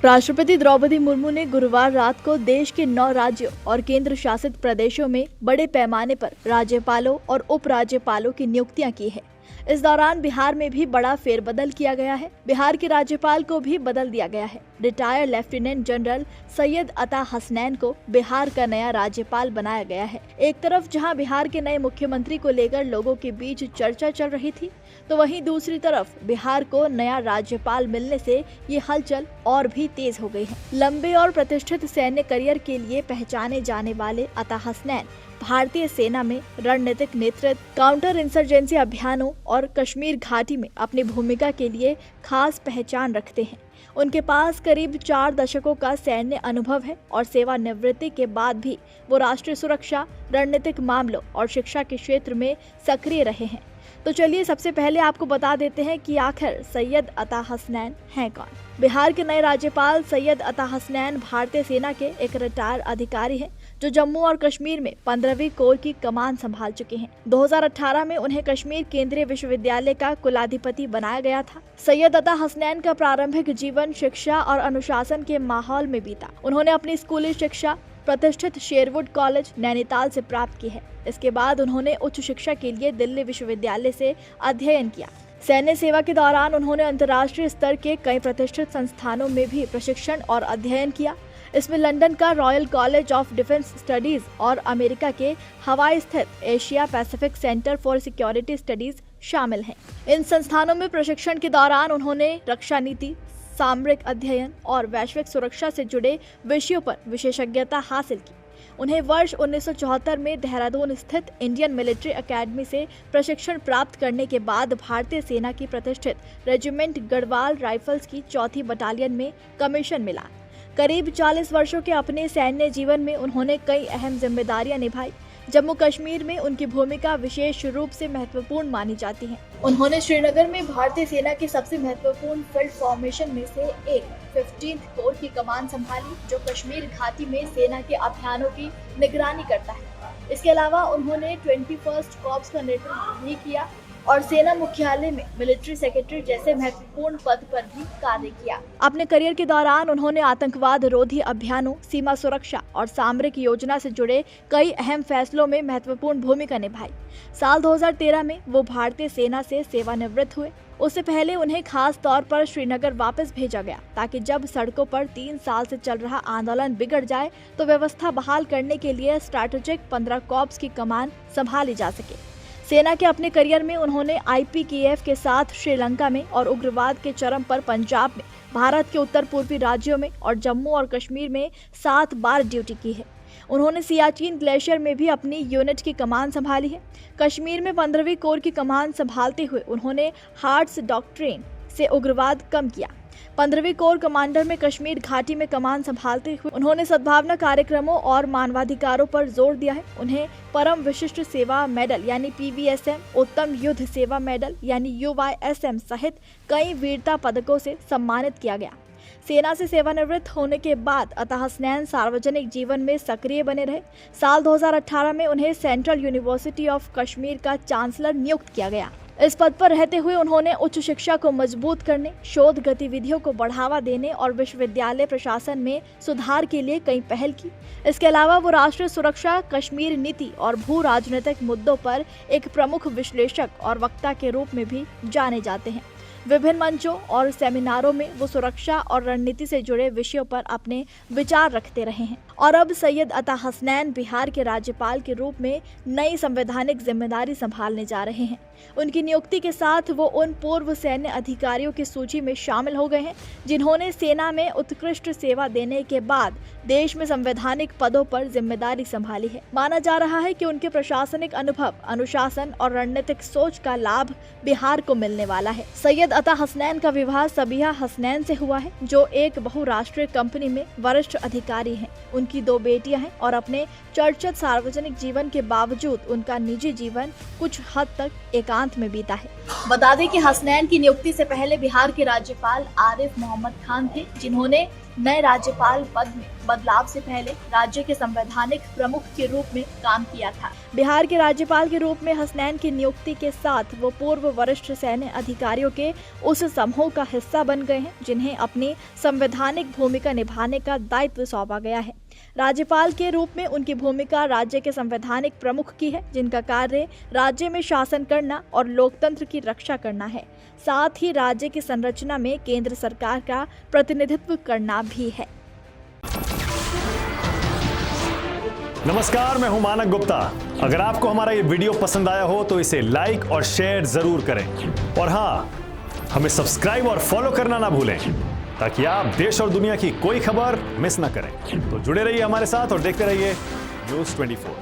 राष्ट्रपति द्रौपदी मुर्मू ने गुरुवार रात को देश के 9 राज्यों और केंद्र शासित प्रदेशों में बड़े पैमाने पर राज्यपालों और उपराज्यपालों की नियुक्तियां की है। इस दौरान बिहार में भी बड़ा फेरबदल किया गया है। बिहार के राज्यपाल को भी बदल दिया गया है। रिटायर्ड लेफ्टिनेंट जनरल सैयद अता हसनैन को बिहार का नया राज्यपाल बनाया गया है। एक तरफ जहां बिहार के नए मुख्यमंत्री को लेकर लोगों के बीच चर्चा चल रही थी, तो वहीं दूसरी तरफ बिहार को नया राज्यपाल मिलने से ये हलचल और भी तेज हो गई है। लंबे और प्रतिष्ठित सैन्य करियर के लिए पहचाने जाने वाले अता हसनैन भारतीय सेना में रणनीतिक नेतृत्व, काउंटर इंसर्जेंसी अभियानों और कश्मीर घाटी में अपनी भूमिका के लिए खास पहचान रखते हैं। उनके पास करीब 4 दशकों का सैन्य अनुभव है और सेवानिवृत्ति के बाद भी वो राष्ट्रीय सुरक्षा, रणनीतिक मामलों और शिक्षा के क्षेत्र में सक्रिय रहे हैं। तो चलिए सबसे पहले आपको बता देते हैं कि आखिर सैयद अता हसनैन हैं कौन। बिहार के नए राज्यपाल सैयद अता हसनैन भारतीय सेना के एक रिटायर अधिकारी हैं, जो जम्मू और कश्मीर में 15वीं कोर की कमान संभाल चुके हैं। 2018 में उन्हें कश्मीर केंद्रीय विश्वविद्यालय का कुलाधिपति बनाया गया था। सैयद अता हसनैन का प्रारंभिक जीवन शिक्षा और अनुशासन के माहौल में बीता। उन्होंने अपनी स्कूली शिक्षा प्रतिष्ठित शेरवुड कॉलेज नैनीताल से प्राप्त की है। इसके बाद उन्होंने उच्च शिक्षा के लिए दिल्ली विश्वविद्यालय से अध्ययन किया। सैन्य सेवा के दौरान उन्होंने अंतर्राष्ट्रीय स्तर के कई प्रतिष्ठित संस्थानों में भी प्रशिक्षण और अध्ययन किया। इसमें लंदन का royal college of defence studies और अमेरिका के हवाई स्थित Asia Pacific centre for security studies शामिल हैं। इन संस्थानों में प्रशिक्षण के दौरान उन्होंने रक्षा नीति, सामरिक अध्ययन और वैश्विक सुरक्षा से जुड़े विषयों पर विशेषज्ञता हासिल की। उन्हें वर्ष 1974 में देहरादून स्थित इंडियन मिलिट्री एकेडमी से प्रशिक्षण प्राप्त करने के बाद भारतीय सेना की प्रतिष्ठित रेजिमेंट गढ़वाल राइफल्स की 4थी बटालियन में कमीशन मिला। करीब 40 वर्षों के अपने सैन्य जीवन में उन्होंने कई अहम जिम्मेदारियां निभाई। जम्मू कश्मीर में उनकी भूमिका विशेष रूप से महत्वपूर्ण मानी जाती है। उन्होंने श्रीनगर में भारतीय सेना की सबसे महत्वपूर्ण फील्ड फॉर्मेशन में से एक 15th कोर की कमान संभाली, जो कश्मीर घाटी में सेना के अभियानों की निगरानी करता है। इसके अलावा उन्होंने 21st कॉर्प्स का नेतृत्व भी किया और सेना मुख्यालय में मिलिट्री सेक्रेटरी जैसे महत्वपूर्ण पद पर भी कार्य किया। अपने करियर के दौरान उन्होंने आतंकवाद रोधी अभियानों, सीमा सुरक्षा और सामरिक योजना से जुड़े कई अहम फैसलों में महत्वपूर्ण भूमिका निभाई। साल 2013 में वो भारतीय सेना से सेवानिवृत्त हुए। उससे पहले उन्हें खास तौर पर श्रीनगर वापस भेजा गया, ताकि जब सड़कों पर 3 साल से चल रहा आंदोलन बिगड़ जाए तो व्यवस्था बहाल करने के लिए स्ट्रैटेजिक 15 कॉर्प्स की कमान संभाली जा सके। सेना के अपने करियर में उन्होंने IPKF के साथ श्रीलंका में और उग्रवाद के चरम पर पंजाब में, भारत के उत्तर पूर्वी राज्यों में और जम्मू और कश्मीर में 7 बार ड्यूटी की है। उन्होंने सियाचिन ग्लेशियर में भी अपनी यूनिट की कमान संभाली है। कश्मीर में 15वीं कोर की कमान संभालते हुए उन्होंने हार्ट्स डॉक्ट्रिन से उग्रवाद कम किया। 15वीं कोर कमांडर में कश्मीर घाटी में कमान संभालते हुए उन्होंने सद्भावना कार्यक्रमों और मानवाधिकारों पर जोर दिया है। उन्हें परम विशिष्ट सेवा मेडल यानी PVSM, उत्तम युद्ध सेवा मेडल यानी UYSM सहित कई वीरता पदकों से सम्मानित किया गया। सेना से सेवानिवृत्त होने के बाद अता हसनैन सार्वजनिक जीवन में सक्रिय बने रहे। साल 2018 में उन्हें सेंट्रल यूनिवर्सिटी ऑफ कश्मीर का चांसलर नियुक्त किया गया। इस पद पर रहते हुए उन्होंने उच्च शिक्षा को मजबूत करने, शोध गतिविधियों को बढ़ावा देने और विश्वविद्यालय प्रशासन में सुधार के लिए कई पहल की। इसके अलावा वो राष्ट्रीय सुरक्षा, कश्मीर नीति और भू राजनीतिक मुद्दों पर एक प्रमुख विश्लेषक और वक्ता के रूप में भी जाने जाते हैं। विभिन्न मंचों और सेमिनारों में वो सुरक्षा और रणनीति से जुड़े विषयों पर अपने विचार रखते रहे हैं। और अब सैयद अता हसनैन बिहार के राज्यपाल के रूप में नई संवैधानिक जिम्मेदारी संभालने जा रहे हैं। उनकी नियुक्ति के साथ वो उन पूर्व सैन्य अधिकारियों की सूची में शामिल हो गए हैं, जिन्होंने सेना में उत्कृष्ट सेवा देने के बाद देश में संवैधानिक पदों पर जिम्मेदारी संभाली है। माना जा रहा है कि उनके प्रशासनिक अनुभव, अनुशासन और रणनीतिक सोच का लाभ बिहार को मिलने वाला है। सैयद अता हसनैन का विवाह सबिहा हसनैन से हुआ है, जो एक बहुराष्ट्रीय कंपनी में वरिष्ठ अधिकारी हैं। उनकी 2 बेटियां हैं और अपने चर्चित सार्वजनिक जीवन के बावजूद उनका निजी जीवन कुछ हद तक एकांत में बीता है। बता दें कि हसनैन की नियुक्ति से पहले बिहार के राज्यपाल आरिफ मोहम्मद खान थे, जिन्होंने नए राज्यपाल पद में बदलाव से पहले राज्य के संवैधानिक प्रमुख के रूप में काम किया था। बिहार के राज्यपाल के रूप में हसनैन की नियुक्ति के साथ वो पूर्व वरिष्ठ सैन्य अधिकारियों के उस समूह का हिस्सा बन गए हैं जिन्हें अपनी संवैधानिक भूमिका निभाने का दायित्व सौंपा गया है। राज्यपाल के रूप में उनकी भूमिका राज्य के संवैधानिक प्रमुख की है, जिनका कार्य राज्य में शासन करना और लोकतंत्र की रक्षा करना है। साथ ही राज्य की संरचना में केंद्र सरकार का प्रतिनिधित्व करना भी है। नमस्कार, मैं हूं मानक गुप्ता। अगर आपको हमारा ये वीडियो पसंद आया हो तो इसे लाइक और शेयर जरूर करें और हाँ, हमें सब्सक्राइब और फॉलो करना ना भूलें ताकि आप देश और दुनिया की कोई खबर मिस ना करें। तो जुड़े रहिए हमारे साथ और देखते रहिए न्यूज़ 24।